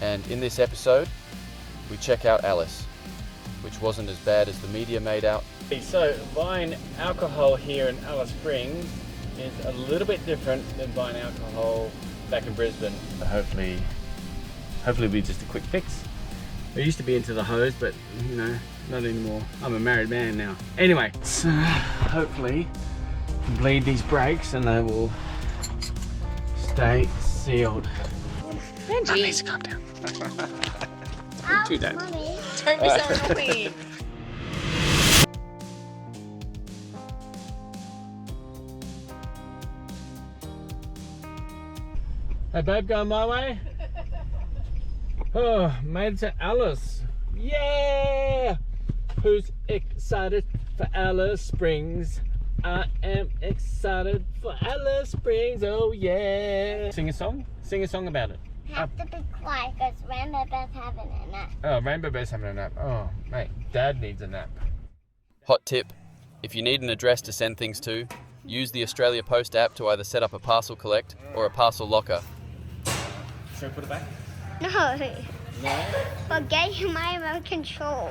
And in this episode, we check out Alice, which wasn't as bad as the media made out. So buying alcohol here in Alice Springs is a little bit different than buying alcohol back in Brisbane. Hopefully it'll be just a quick fix. I used to be into the hose, but you know, not anymore. I'm a married man now. Anyway, so hopefully bleed these brakes and they will stay sealed. Benji! I need to calm down. Too Dad. Don't be so annoying. Hey babe, going my way? Oh, made it to Alice. Yeah! Who's excited for Alice Springs? I am excited for Alice Springs, oh yeah! Sing a song? Sing a song about it. Have to be quiet because Rainbow Bear's having a nap. Oh, Rainbow Bear's having a nap. Oh, mate, Dad needs a nap. Hot tip, if you need an address to send things to, use the Australia Post app to either set up a parcel collect or a parcel locker. Should I put it back? No. No? Forget my remote control.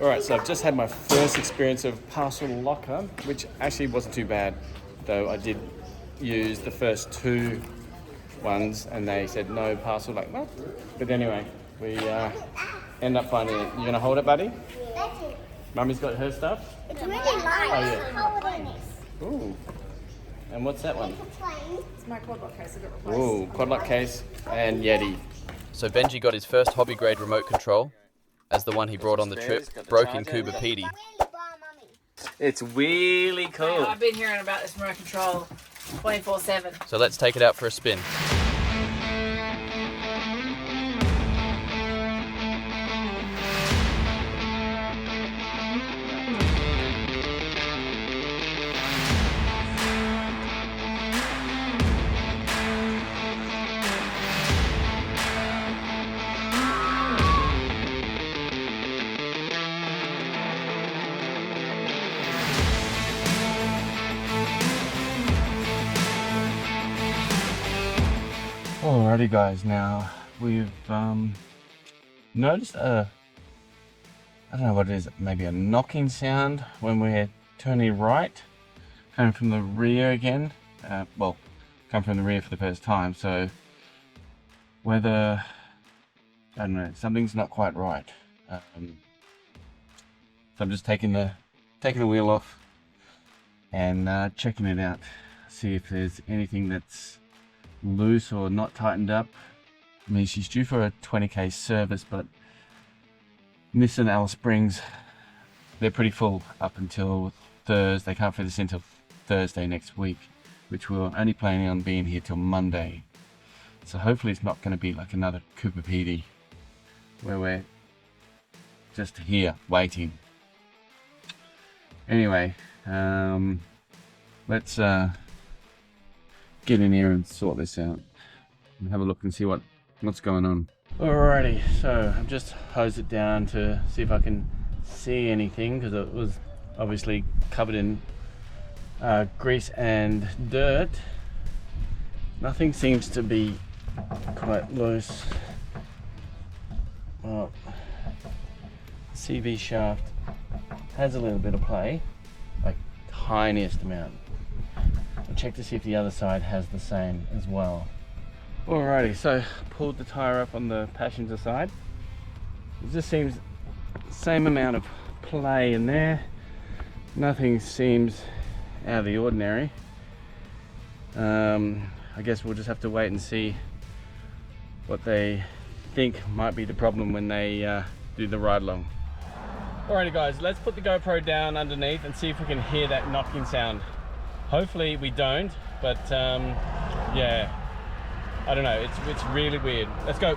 Alright, so I've just had my first experience of parcel locker, which actually wasn't too bad, though I did use the first two ones and they said no parcel, like what? But anyway, we end up finding it. You gonna hold it, buddy? That's it. Mummy's got her stuff? It's really light. Oh, yeah. Holding it. Ooh. And what's that one? It's plain. It's my quad lock case I got replaced. Ooh, quad lock case and Yeti. So Benji got his first hobby grade remote control, as the one he brought on the trip broke in Cuba Petey. Really bar mummy. It's really cool. I've been hearing about this remote control 24/7. So let's take it out for a spin. Alrighty guys, now we've noticed I don't know what it is, maybe a knocking sound when we're turning right, coming from the rear again, well, come from the rear for the first time, so whether, I don't know, something's not quite right. So I'm just taking the wheel off and checking it out, see if there's anything that's loose or not tightened up. I mean, she's due for a 20k service, but Nissan Alice Springs, they're pretty full up until Thursday. They can't fit us until Thursday next week, which we're only planning on being here till Monday. So hopefully it's not going to be like another Cooper PD where we're just here waiting. Anyway, let's get in here and sort this out and have a look and see what's going on. Alrighty, so I've just hosed it down to see if I can see anything, because it was obviously covered in grease and dirt. Nothing seems to be quite loose. Well, the CV shaft has a little bit of play, like tiniest amount. I'll check to see if the other side has the same as well. Alrighty, so pulled the tyre up on the passenger side. It just seems same amount of play in there. Nothing seems out of the ordinary. I guess we'll just have to wait and see what they think might be the problem when they do the ride along. Alrighty guys, let's put the GoPro down underneath and see if we can hear that knocking sound. Hopefully we don't, but yeah, I don't know, it's really weird. Let's go.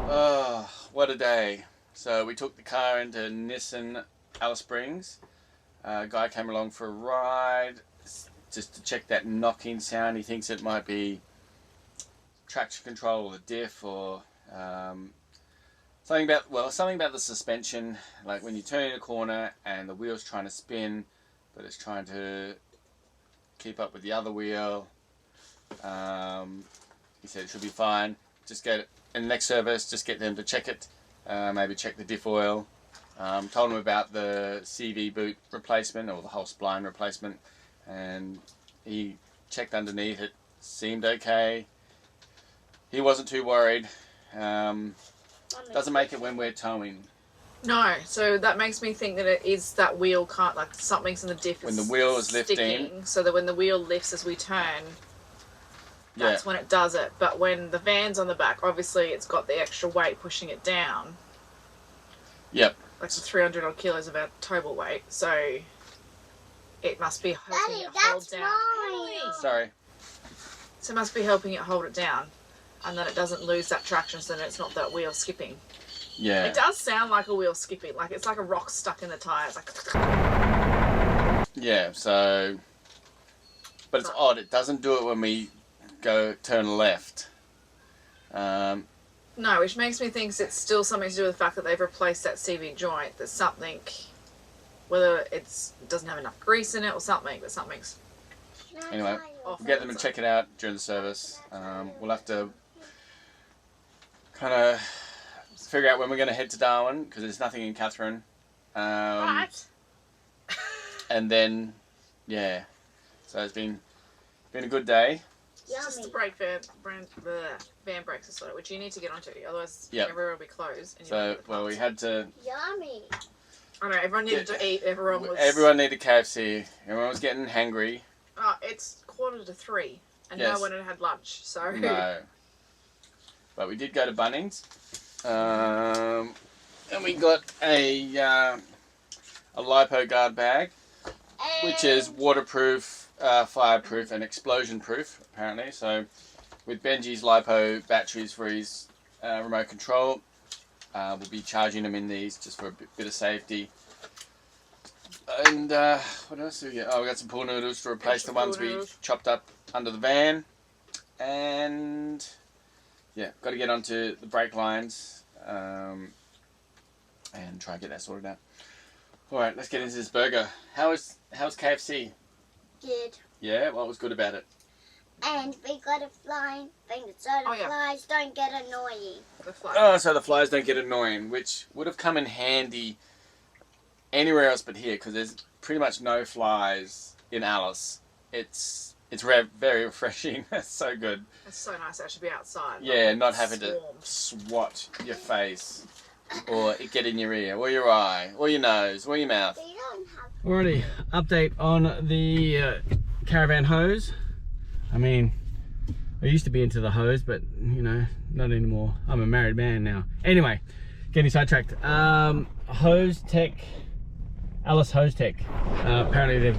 Oh, what a day. So we took the car into Nissan Alice Springs. Guy came along for a ride just to check that knocking sound. He thinks it might be traction control or the diff or something Something about the suspension, like when you turn in a corner and the wheel's trying to spin, but it's trying to keep up with the other wheel. He said it should be fine. Just get it in the next service. Just get them to check it. Maybe check the diff oil. Told him about the CV boot replacement or the whole spline replacement, and he checked underneath. It seemed okay. He wasn't too worried. Doesn't make it when we're towing. No, so that makes me think that it is that wheel can't, like something's in the diff. When the wheel is lifting, sticking, so that when the wheel lifts as we turn, that's when it does it. But when the van's on the back, obviously it's got the extra weight pushing it down. Yep. Like the 300 odd kilos of our towable weight, so it must be helping it hold down. Mine. Sorry. So it must be helping it hold it down, and then it doesn't lose that traction, so then it's not that wheel skipping. Yeah. It does sound like a wheel skipping, like it's like a rock stuck in the tyres. Like. Yeah. So, but it's odd. It doesn't do it when we turn left. No, which makes me think it's still something to do with the fact that they've replaced that CV joint. There's something, whether it doesn't have enough grease in it or something, but something's Anyway, off. we'll get them and check it out during the service. We'll have to kind of figure out when we're going to head to Darwin, because there's nothing in Catherine. Right. And then, yeah. So it's been a good day. It's just the brake van brakes are sorted, which you need to get onto, otherwise Yep. everywhere will be closed. And So, well, we had to... Yummy. I know, everyone needed to eat, Everyone needed KFC. Everyone was getting hangry. Oh, it's 2:45, and Yes. no one had had lunch, so... No. But we did go to Bunnings. And we got a LiPo guard bag, which is waterproof, fireproof and explosion proof, apparently. So with Benji's LiPo batteries for his remote control, we'll be charging them in these just for a bit of safety. And what else do we get? Oh, we got some pool noodles to replace the ones we chopped up under the van. And yeah, got to get onto the brake lines and try and get that sorted out. All right, let's get into this burger. How's KFC? Good. Yeah, what was good about it? And we got a flying thing so the flies don't get annoying. Oh, so the flies don't get annoying, which would have come in handy anywhere else but here, because there's pretty much no flies in Alice. It's very refreshing. It's so good. It's so nice to actually be outside. Yeah, not having to swat your face or it get in your ear or your eye or your nose or your mouth. We don't have. Alrighty, update on the caravan hose. I mean, I used to be into the hose, but you know, not anymore. I'm a married man now. Anyway, getting sidetracked. Hose Tech, Alice Hose Tech. Apparently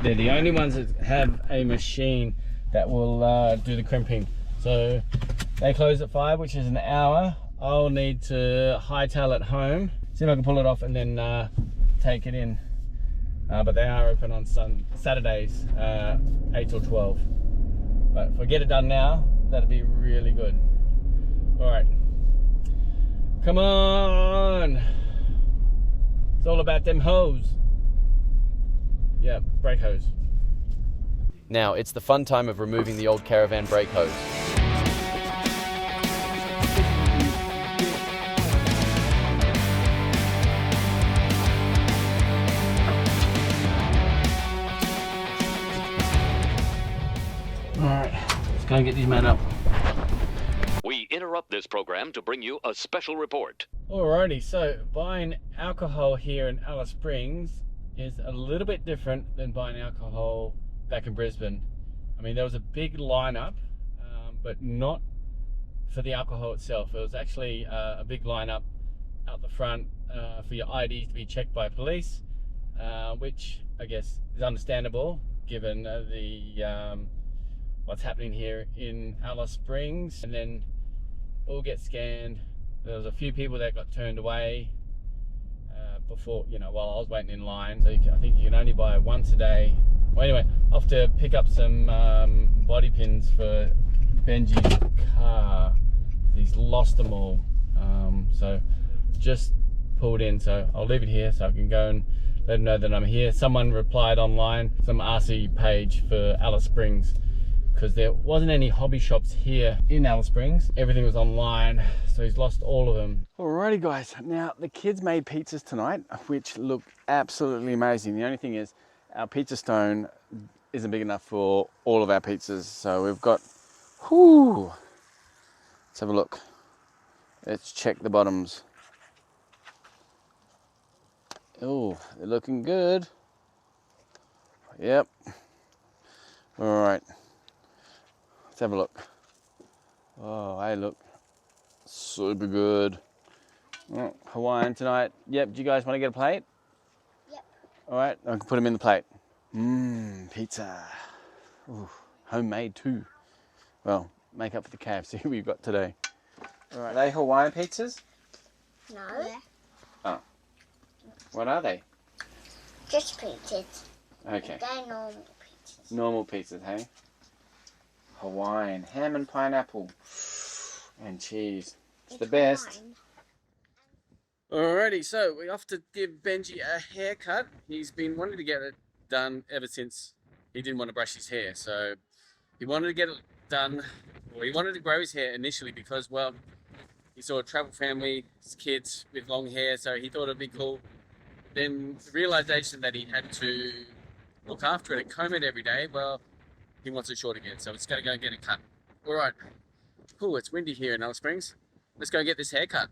they're the only ones that have a machine that will do the crimping. So they close at 5, which is an hour. I'll need to hightail it home, see if I can pull it off and then take it in. But they are open on Saturdays, 8 till 12. But if I get it done now, that'd be really good. All right, come on. It's all about them hose. Yeah, brake hose. Now it's the fun time of removing the old caravan brake hose. Alright, let's go and get these men up. We interrupt this program to bring you a special report. Alrighty, so buying alcohol here in Alice Springs is a little bit different than buying alcohol back in Brisbane. I mean, there was a big lineup, but not for the alcohol itself. It was actually a big lineup out the front for your IDs to be checked by police, which I guess is understandable given what's happening here in Alice Springs. And then all get scanned. There was a few people that got turned away before, you know, while I was waiting in line. So I think you can only buy once a day. Well, anyway, off to pick up some body pins for Benji's car. He's lost them all. So just pulled in, so I'll leave it here so I can go and let them know that I'm here. Someone replied online, some RC page for Alice Springs, because there wasn't any hobby shops here in Alice Springs. Everything was online, so he's lost all of them. Alrighty guys, now the kids made pizzas tonight, which look absolutely amazing. The only thing is our pizza stone isn't big enough for all of our pizzas, so we've got, whoo, let's have a look. Let's check the bottoms. Oh, they're looking good. Yep. All right. Let's have a look. Oh, hey, look. Super good. Oh, Hawaiian tonight. Yep, do you guys want to get a plate? Yep. All right, I can put them in the plate. Pizza. Ooh, homemade too. Well, make up for the KFC we've got today. All right, are they Hawaiian pizzas? No. Oh. What are they? Just pizzas. Okay. They're normal pizzas. Normal pizzas, hey? Hawaiian, ham and pineapple. And cheese. It's the best. Alrighty, so we have to give Benji a haircut. He's been wanting to get it done ever since he didn't want to brush his hair. So he wanted to get it done, or he wanted to grow his hair initially because, well, he saw a travel family, his kids with long hair, so he thought it'd be cool. Then the realization that he had to look after it and comb it every day, well, he wants it short again, so it's going to go and get it cut. All right, cool, it's windy here in Alice Springs. Let's go and get this haircut.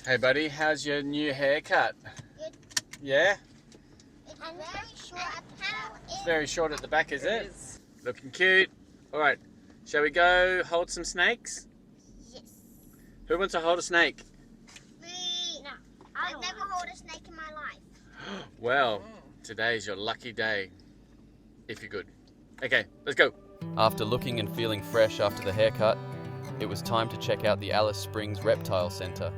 Hey buddy, how's your new haircut? Good. Yeah? It's very short at the top. It's very short at the back, is it? is. Looking cute. Alright, shall we go hold some snakes? Yes. Who wants to hold a snake? Me. No. I've never held a snake in my life. Well, today's your lucky day. If you're good. Okay, let's go. After looking and feeling fresh after the haircut, it was time to check out the Alice Springs Reptile Centre.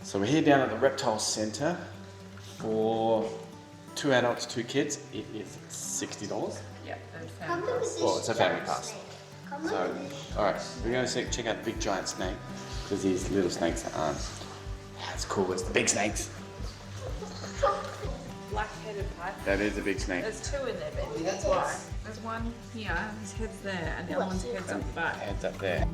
So we're here down at the Reptile Centre for 2 adults, 2 kids. It is $60. Yeah, Well, it's a family pass. So, alright, we're going to check out the big giant snake because these little snakes aren't as cool as the big snakes. black-headed pipe. That is a big snake. There's 2 in there, Benji, that's why. There's one here, his head's there, and the other one's head's up the back. Heads up there.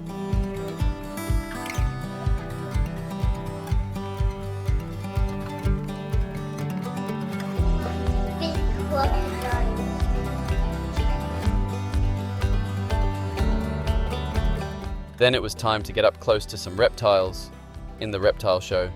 Big crocodile. Then it was time to get up close to some reptiles in the reptile show.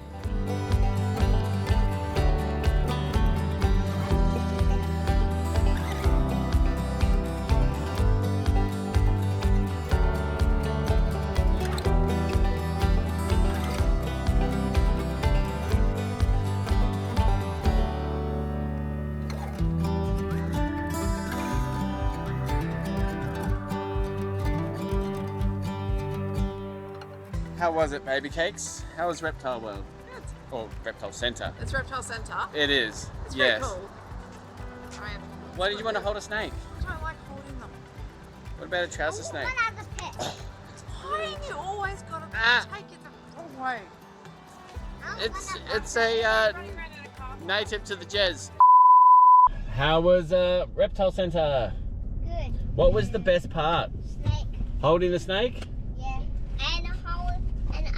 How was it, baby cakes? How was Reptile World? Good. Or Reptile Centre? It's Reptile Centre. It is. It's yes. pretty cool. Why did you want to hold a snake? I don't like holding them. What about a trouser snake? One as a pet. It's fine, you always gotta take it the wrong way. It's a native to the Jez. How was Reptile Centre? Good. What was the best part? Snake. Holding the snake? Yeah. And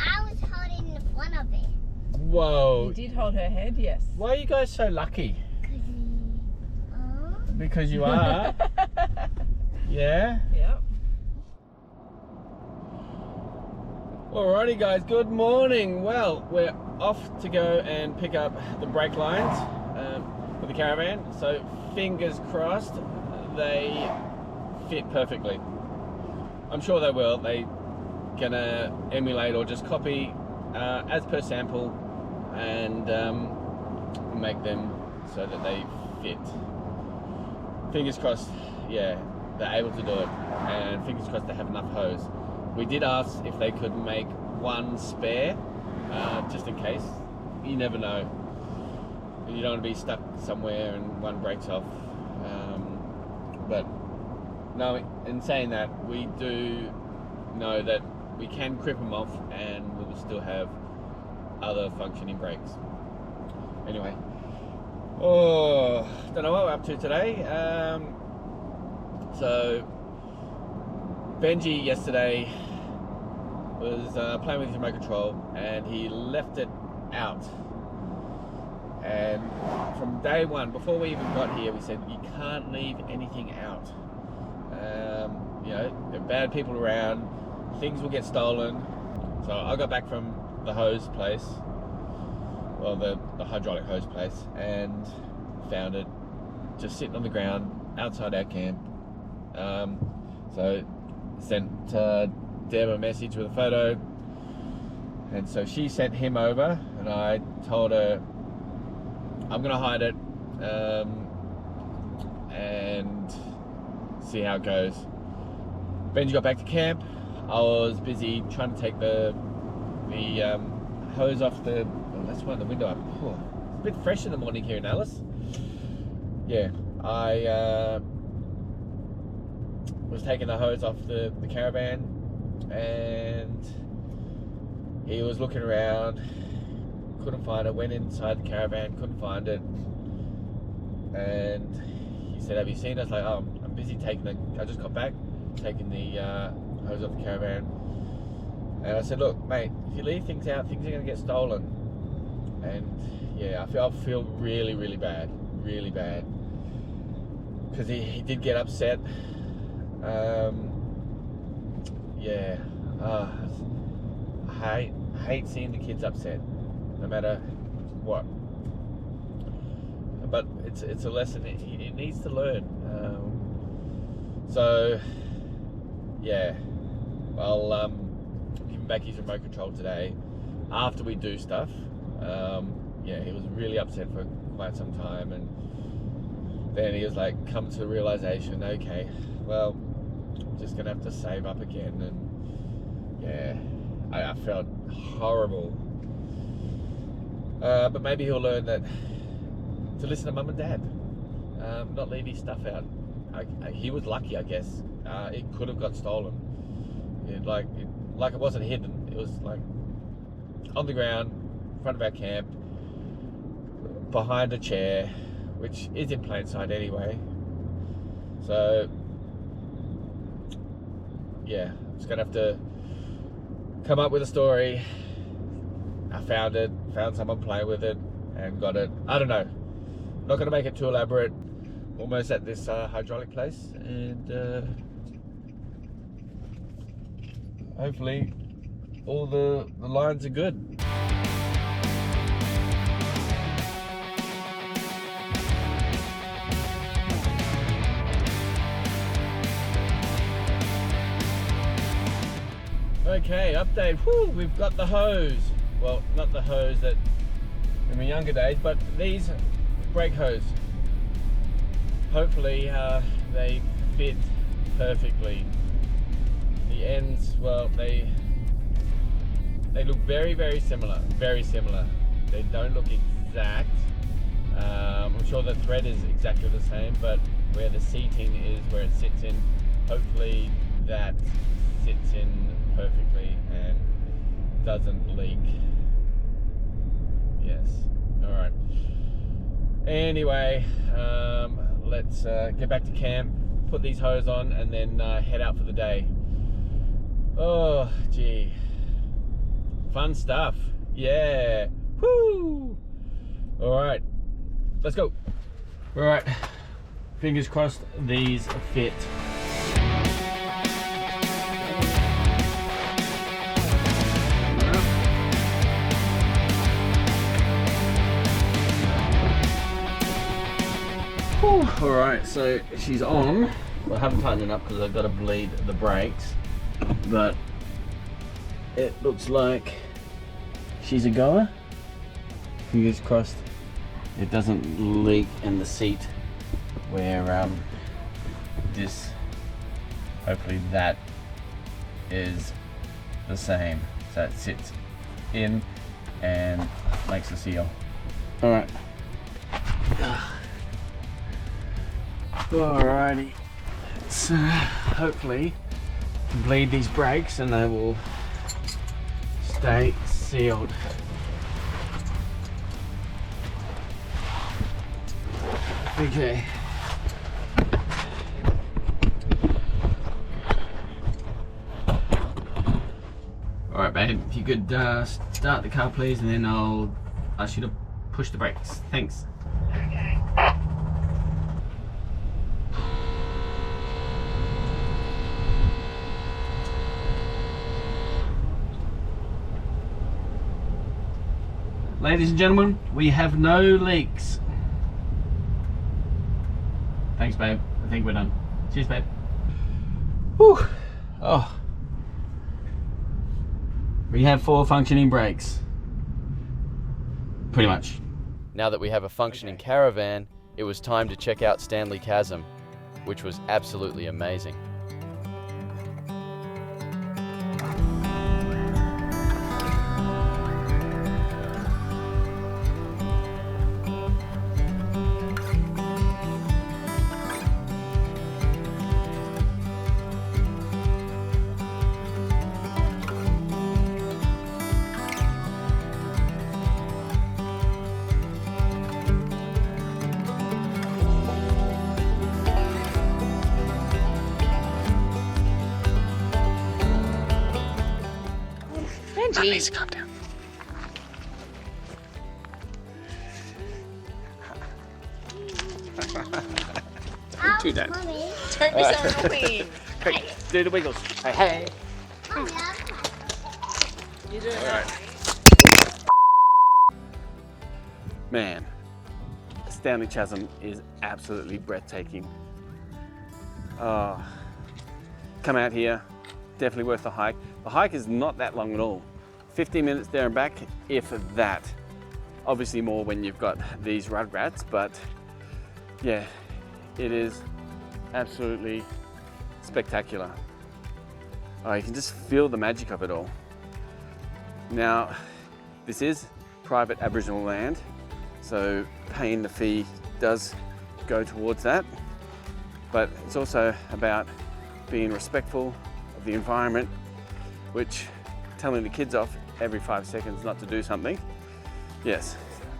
I was holding the front of it. Whoa. You did hold her head, yes. Why are you guys so lucky? Because you are. Yeah? Yep. Alrighty guys, good morning. Well, we're off to go and pick up the brake lines. the caravan. So fingers crossed they fit perfectly. I'm sure they will. They gonna emulate or just copy as per sample and make them so that they fit. Fingers crossed, yeah, they're able to do it, and fingers crossed they have enough hose. We did ask if they could make one spare, just in case. You never know. You don't want to be stuck somewhere and one breaks off. But no, in saying that, we do know that we can crip them off and we will still have other functioning brakes. Anyway, don't know what we're up to today. So Benji yesterday was playing with his remote control and he left it out. And from day one, before we even got here, we said you can't leave anything out. You know, there are bad people around, things will get stolen. So I got back from the hose place, well, the hydraulic hose place, and found it just sitting on the ground outside our camp. So sent Deb a message with a photo, and so she sent him over, and I told her I'm gonna hide it and see how it goes. Benji got back to camp. I was busy trying to take the hose off the. Oh, let's wind the window up. Oh, it's a bit fresh in the morning here in Alice. Yeah, I was taking the hose off the caravan, and he was looking around, couldn't find it. Went inside the caravan, couldn't find it, and he said, "Have you seen it?" I was like, "Oh, I'm busy taking the. I just got back, taking the hose off the caravan." And I said, "Look, mate, if you leave things out, things are going to get stolen." And yeah, I feel really, really bad, because he did get upset. Yeah, I hate seeing the kids upset, no matter what. But it's a lesson he needs to learn. So yeah, I'll give him back his remote control today after we do stuff. Yeah, he was really upset for quite some time, and then he was like, come to the realization, okay, well, I'm just gonna have to save up again. And yeah, I felt horrible, but maybe he'll learn that to listen to mum and dad, not leave his stuff out. He was lucky, I guess. It could have got stolen. Like it wasn't hidden. It was like on the ground in front of our camp, behind a chair, which is in plain sight anyway. So yeah, I'm just gonna have to come up with a story. I found it, found someone playing with it, and got it. I don't know. Not gonna make it too elaborate. Almost at this hydraulic place, and hopefully all the lines are good. Okay, update. Whew, we've got the hose. Well, not the hose that in my younger days, but these brake hose. Hopefully they fit perfectly. The ends, well, they look very, very similar. Very similar. They don't look exact. I'm sure the thread is exactly the same, but where the seating is, where it sits in, hopefully that sits in perfectly and doesn't leak. Yes. All right. Anyway, let's get back to camp, put these hose on, and then head out for the day. Oh, gee. Fun stuff. Yeah. Woo! All right. Let's go. All right. Fingers crossed these fit. Alright, so she's on. Well, I haven't tightened it up because I've got to bleed the brakes, but it looks like she's a goer. Fingers crossed it doesn't leak in the seat where this, hopefully that is the same, so it sits in and makes a seal. Alright. Alrighty, so hopefully bleed these brakes and they will stay sealed. Okay. Alright babe, if you could start the car please, and then I'll ask you to push the brakes. Thanks. Ladies and gentlemen, we have no leaks. Thanks, babe. I think we're done. Cheers, babe. Whew. Oh. We have 4 functioning brakes. Pretty much. Now that we have a functioning caravan, it was time to check out Stanley Chasm, which was absolutely amazing. Please calm down. Don't do that. Mommy. Don't be so mean. Quick, do the wiggles. Hey, hey. Mommy, You're doing All that. right. Man, Stanley Chasm is absolutely breathtaking. Oh, come out here, definitely worth the hike. The hike is not that long at all. 15 minutes there and back, if that. Obviously more when you've got these rugrats, but yeah, it is absolutely spectacular. Oh, you can just feel the magic of it all. Now, this is private Aboriginal land, so paying the fee does go towards that, but it's also about being respectful of the environment, which telling the kids off every 5 seconds not to do something, yes,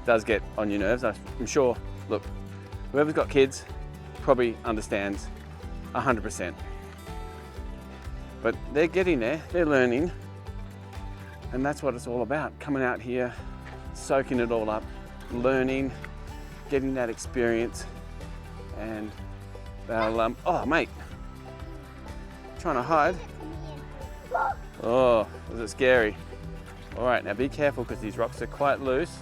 does get on your nerves. I'm sure, look, whoever's got kids probably understands 100%. But they're getting there, they're learning, and that's what it's all about. Coming out here, soaking it all up, learning, getting that experience, and they'll, oh mate, trying to hide. Oh, was it scary? All right, now be careful because these rocks are quite loose.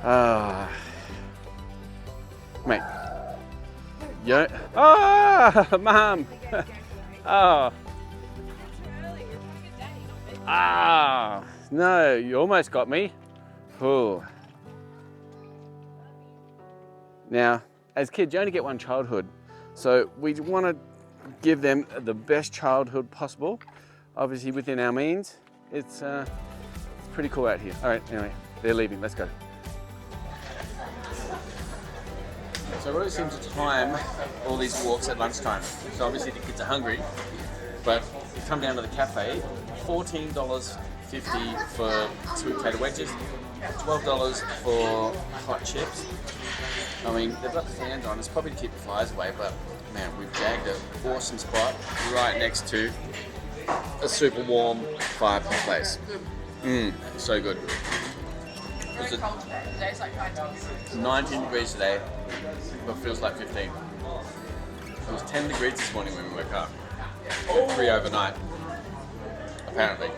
Ah, mate. Yo, ah, Mum. Oh. Ah, no, you almost got me. Ooh. Now, as kids, you only get one childhood, so we want to give them the best childhood possible. Obviously, within our means, it's pretty cool out here. All right, anyway, they're leaving. Let's go. So I really seem to time all these walks at lunchtime. So obviously the kids are hungry, but you come down to the cafe, $14.50 for sweet potato wedges, $12 for hot chips. I mean, they've got the fans on. It's probably to keep the flies away, but man, we've jagged an awesome spot right next to a super warm fireplace. So good. It's 19 degrees today, but feels like 15. It was 10 degrees this morning when we woke up. 3 overnight, apparently.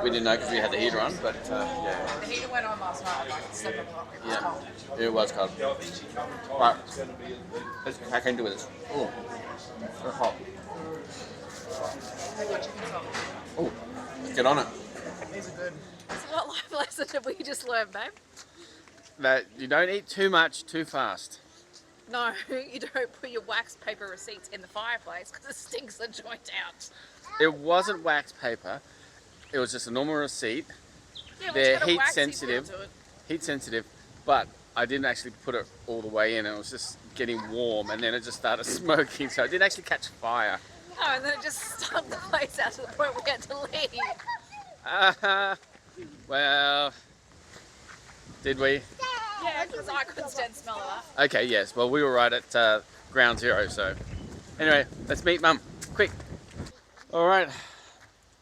We didn't know because we had the heater on, but yeah. The heater went on last night. Like, it's never been on. It was cold. It was cold. Right, let's crack into this. Oh, very hot. Maybe chicken salt. Oh, let's get on it. These are good. So what life lesson did we just learn, babe? That you don't eat too much too fast. No, you don't put your wax paper receipts in the fireplace because it stinks the joint out. It wasn't wax paper. It was just a normal receipt. Yeah, well, They're you gotta heat wax sensitive. into it. Heat sensitive, but I didn't actually put it all the way in. It was just getting warm, and then it just started smoking, so it didn't actually catch fire. No, and then it just stunk the place out to the point we had to leave. Well, did we? Yeah, because I couldn't stand the smell of that. Okay, yes. Well, we were right at ground zero, so. Anyway, let's meet Mum. Quick. All right,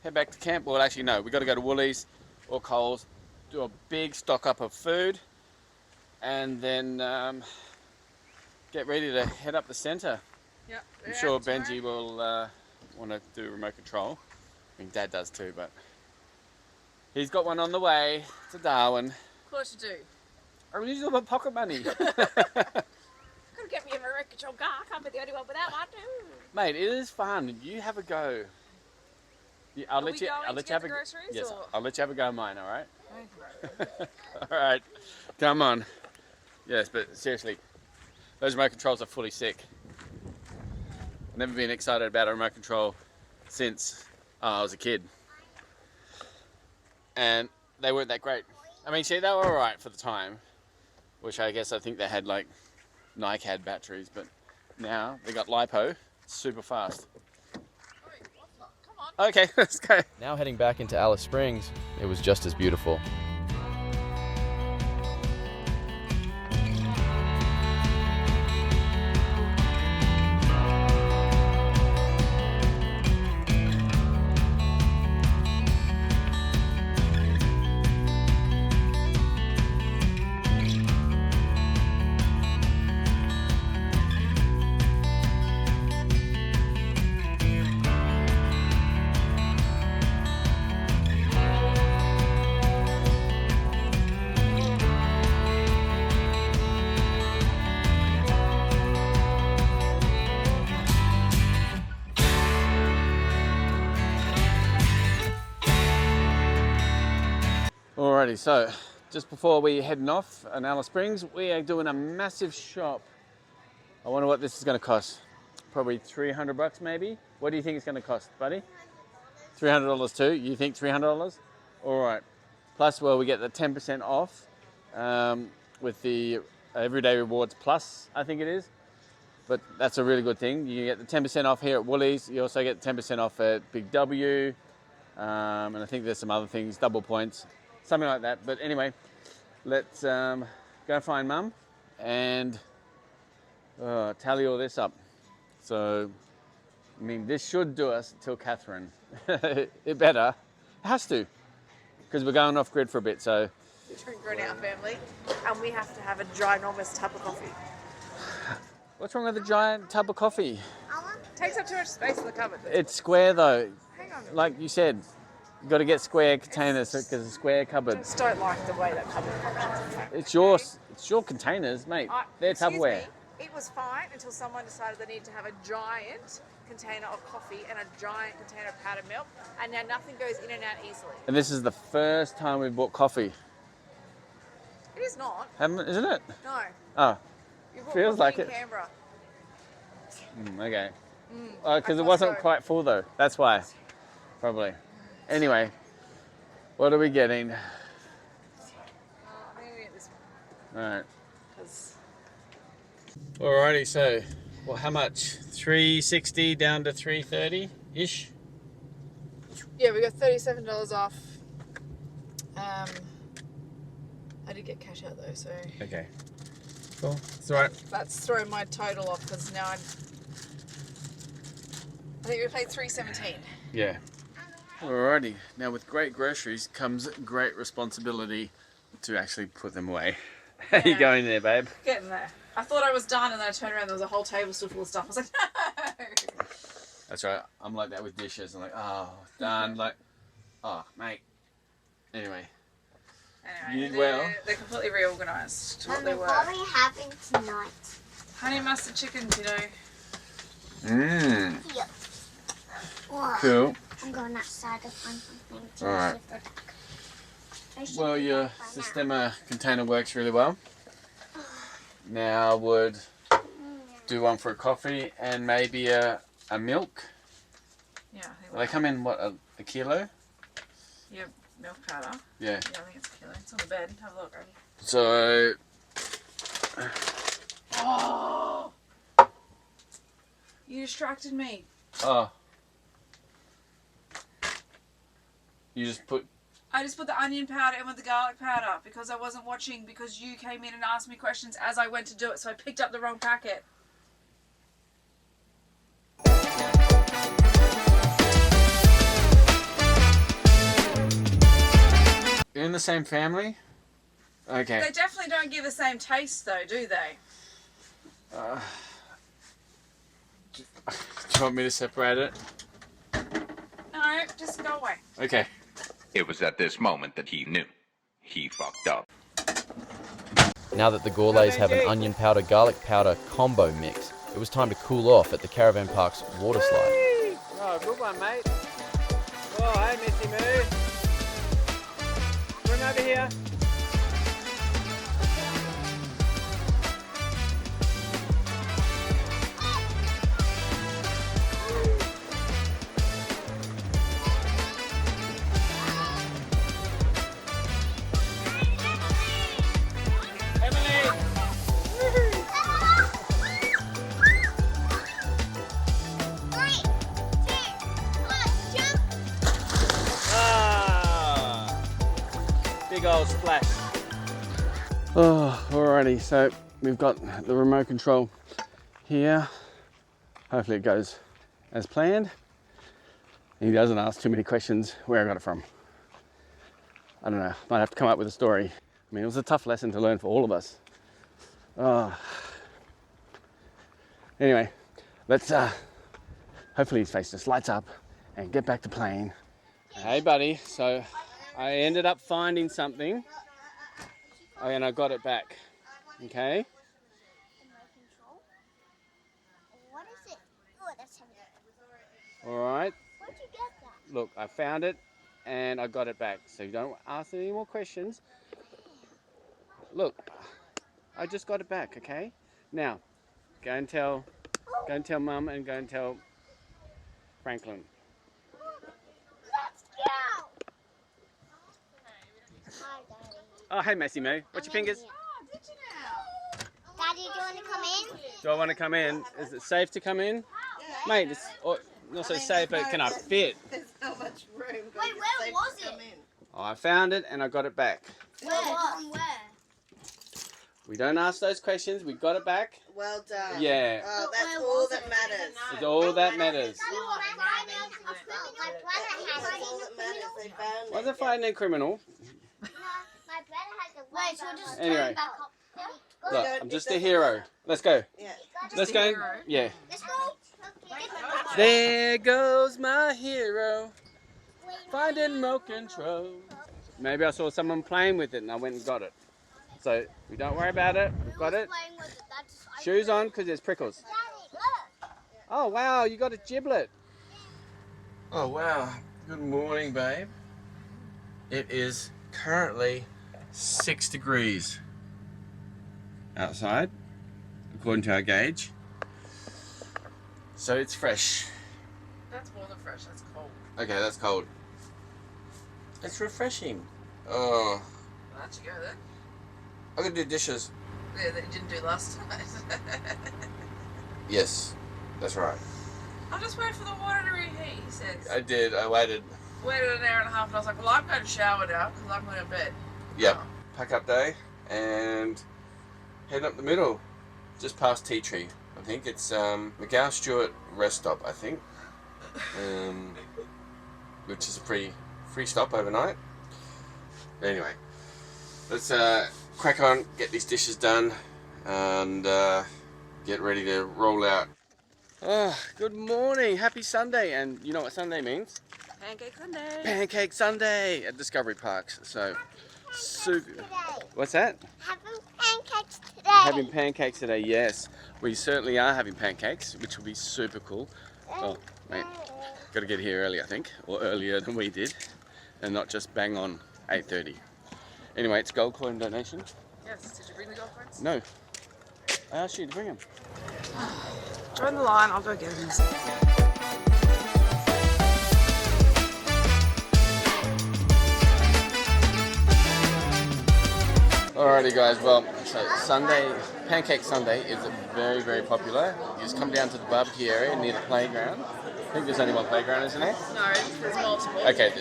head back to camp. Well, actually, no. We've got to go to Woolies or Coles, do a big stock up of food, and then get ready to head up the centre. Yep. I'm sure Benji will want to do remote control. I mean, Dad does too, but he's got one on the way to Darwin. Of course you do. I really need my pocket money. Could get me a remote control car. I can't be the only one without one. Mate, it is fun. You have a go. I'll let you have a go. Yes, or? I'll let you have a go of mine, all right? All right. Come on. Yes, but seriously, those remote controls are fully sick. I've never been excited about a remote control since I was a kid. And they weren't that great. I mean, see, they were all right for the time, which I think they had like NiCad batteries, but now they got LiPo, super fast. Come on. Okay, let's go. Now heading back into Alice Springs, it was just as beautiful. Alrighty, so just before we heading off in Alice Springs, we are doing a massive shop. I wonder what this is going to cost. Probably $300 maybe. What do you think it's going to cost, buddy? $300 too? You think $300? All right. Plus, well, we get the 10% off with the Everyday Rewards Plus, I think it is. But that's a really good thing. You get the 10% off here at Woolies. You also get 10% off at Big W. And I think there's some other things, double points. Something like that. But anyway, let's go find Mum and tally all this up. So, I mean, this should do us till Catherine. It better. It has to. Because we're going off grid for a bit, so. We're growing our family, and we have to have a ginormous tub of coffee. What's wrong with the giant tub of coffee? It takes up too much space in the cupboard. It's square though. Hang on. Like you said, you've got to get square containers because it's a square cupboard. I just don't like the way that cupboard functions. It's your containers, mate. They're Excuse Tupperware. me, it was fine until someone decided they needed to have a giant container of coffee and a giant container of powdered milk, and now nothing goes in and out easily. And this is the first time we've bought coffee. It is not. Isn't it? No. Oh, You bought feels coffee like in it. Canberra. Okay. I Because it thought wasn't so. quite full though. That's why. Probably. Anyway, what are we getting? I'm going to get this one. All right. 'Cause Alrighty, so, well, how much? $3.60 down to $3.30-ish? yeah, we got $37 off. I did get cash out though, so Okay. Cool. It's alright. that's throwing my total off because now I think we paid $3.17. Yeah. Alrighty. Now, with great groceries comes great responsibility to actually put them away. How you Yeah. going there, babe? Getting there. I thought I was done, and then I turned around. There was a whole table still full of stuff. I was like, no. That's right. I'm like that with dishes. I'm like, oh, done. Like, Oh, mate. Anyway. Anyway, You did well. They're completely reorganised to what they Mummy, were. what are we having tonight? Honey mustard chickens, you know. Mmm. Yeah. Whoa. Cool. I'm going outside to find something to Alright. ship her back. I should Well, be your back by now. Systema container works really well. Now I would do one for a coffee and maybe a milk. Yeah, I think They come in, what, a kilo? Yeah, milk powder. Yeah. Yeah, I think it's a kilo. It's on the bed. Have a look. So, Oh! You distracted me. oh. You just put, I just put the onion powder in with the garlic powder because I wasn't watching because you came in and asked me questions as I went to do it, so I picked up the wrong packet. you're in the same family? Okay. They definitely don't give the same taste though, do they? Do you want me to separate it? No, just go away. Okay. It was at this moment that he knew. He fucked up. Now that the Gourlays have an onion powder garlic powder combo mix, it was time to cool off at the caravan park's water slide. Oh, good one, mate. Oh, hey, Missy Moo. Swim over here. Big old splash. Oh, alrighty. So we've got the remote control here. Hopefully it goes as planned. He doesn't ask too many questions where I got it from. I don't know. Might have to come up with a story. I mean, it was a tough lesson to learn for all of us. Oh. Anyway, let's hopefully his face just lights up and get back to playing. Hey buddy, so I ended up finding something and I got it back. Okay? What is it? Oh, that's heavy. Alright. Where'd you get that? Look, I found it and I got it back. So you don't ask any more questions. Look, I just got it back, okay? Now, go and tell Mum and go and tell Franklin. Let's go! Hi, Daddy. Oh, hey, Messy Moo. What's your fingers? Oh, did you now? Daddy, do you want to come in? Do I want to come in? Is it safe to come in? Mate, it's not so safe, but can I fit? There's not much room. Wait, where was it? Oh, I found it and I got it back. Where? From where? We don't ask those questions. We got it back. Well done. Yeah. Oh, that's Where all was that it? matters. It's all that matters. Daddy, when I'm finding a criminal, my brother has That's all that matters. They found Was it. it finding a criminal? No, my brother has a wait, so we'll just Anyway. turn back up. Look, I'm just a hero. Let's go. Yeah. Let's go. Yeah. Let's go. Okay. There goes my hero, finding remote control. Maybe I saw someone playing with it and I went and got it. So we don't worry about it. We've got it. Shoes on because there's prickles. Daddy, look. Oh wow, you got a giblet. Oh wow. Good morning, babe. It is currently 6 degrees outside, according to our gauge. So it's fresh. That's more than fresh. That's cold. Okay, that's cold. It's refreshing. Oh, Well, that should go then. I could do dishes. Yeah, that you didn't do last time. Yes, that's right. I'll just wait for the water to reheat, he says. I did. I waited. Waited an hour and a half and I was like, well, I'm going to shower now because I'm going to bed. Yep. Oh. Pack up day and head up the middle, just past Tea Tree. I think it's McGowan Stewart rest stop. I think, which is a pretty free stop overnight. Anyway, let's crack on, get these dishes done, and get ready to roll out. Oh, good morning, happy Sunday, and you know what Sunday means? Pancake Sunday. Pancake Sunday at Discovery Parks. So, super. What's that? Having pancakes today. Having pancakes today, yes. We certainly are having pancakes, which will be super cool. Oh, mate, got to get here early, I think, or earlier than we did, and not just bang on 8:30. Anyway, it's gold coin donation. Yes, did you bring the gold coins? No, I asked you to bring them. Join the line, I'll go get them. Alrighty guys, well, so Pancake Sunday is very, very popular. You just come down to the barbecue area near the playground. I think there's only one playground, isn't there? No, there's multiple. Okay,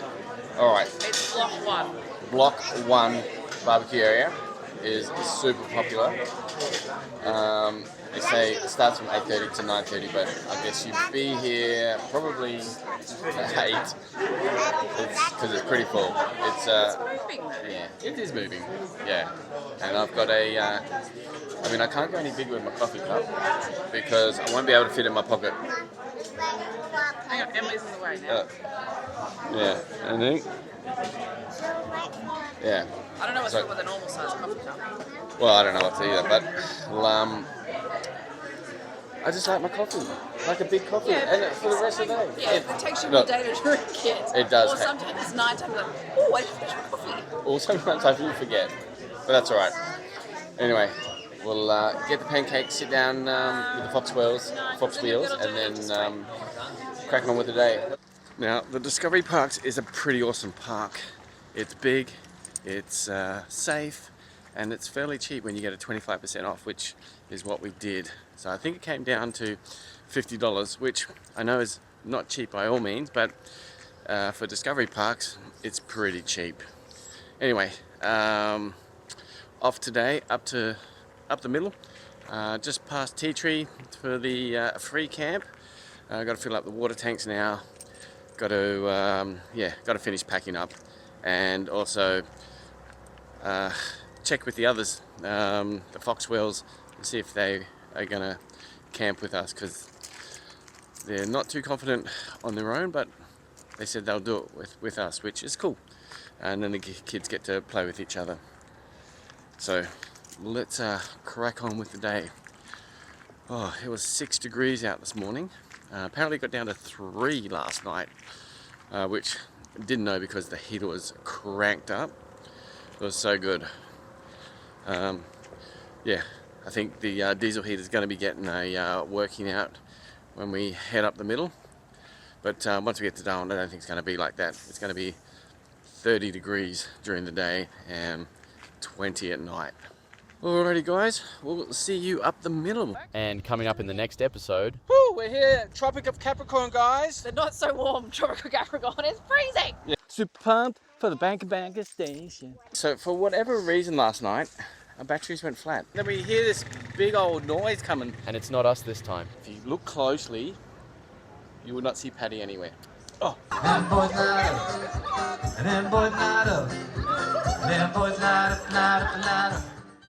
alright. It's block 1. Block 1 barbecue area is super popular. They say it starts from 8:30 to 9:30, but I guess you'd be here probably at 8. Because it's pretty full. It's moving though. yeah, it is moving. Yeah, and I've got a. I mean, I can't go any bigger with my coffee cup because I won't be able to fit in my pocket. Hang on, Emily's in the way now. Yeah, and then yeah. I don't know what's wrong with a normal size coffee cup. Well, I don't know what's either, but I just like my coffee, like a big coffee, and for the rest of the day. Yeah, it takes you all day to drink it. It does. Or sometimes it's night time, like, oh, I finished my coffee. Or sometimes I do forget, but that's all right. Anyway, we'll get the pancakes, sit down with the Fox wheels, and then crack on with the day. Now, the Discovery Parks is a pretty awesome park. It's big, it's safe, and it's fairly cheap when you get a 25% off, which is what we did. So I think it came down to $50, which I know is not cheap by all means, but for Discovery Parks, it's pretty cheap. Anyway, off today, up the middle, just past Tea Tree for the free camp. Got to fill up the water tanks now. Got to finish packing up, and also check with the others, the Foxwells, and see if they are going to camp with us, because they're not too confident on their own, but they said they'll do it with us, which is cool. And then the kids get to play with each other. So let's crack on with the day. Oh, it was 6 degrees out this morning. Apparently it got down to 3 last night, which I didn't know because the heater was cranked up. It was so good. Yeah, I think the diesel heater is going to be getting a working out when we head up the middle. But once we get to Darwin, I don't think it's going to be like that. It's going to be 30 degrees during the day and 20 at night. Alrighty guys, we'll see you up the middle. And coming up in the next episode... Woo, we're here, Tropic of Capricorn guys. They're not so warm, Tropical Capricorn, it's freezing! Yeah. Super pumped for the Banker Station. So for whatever reason last night, our batteries went flat. Then we hear this big old noise coming. And it's not us this time. If you look closely, you will not see Paddy anywhere. Oh. Them boys not up. Them boys not up. Them boys not up, not up, not up.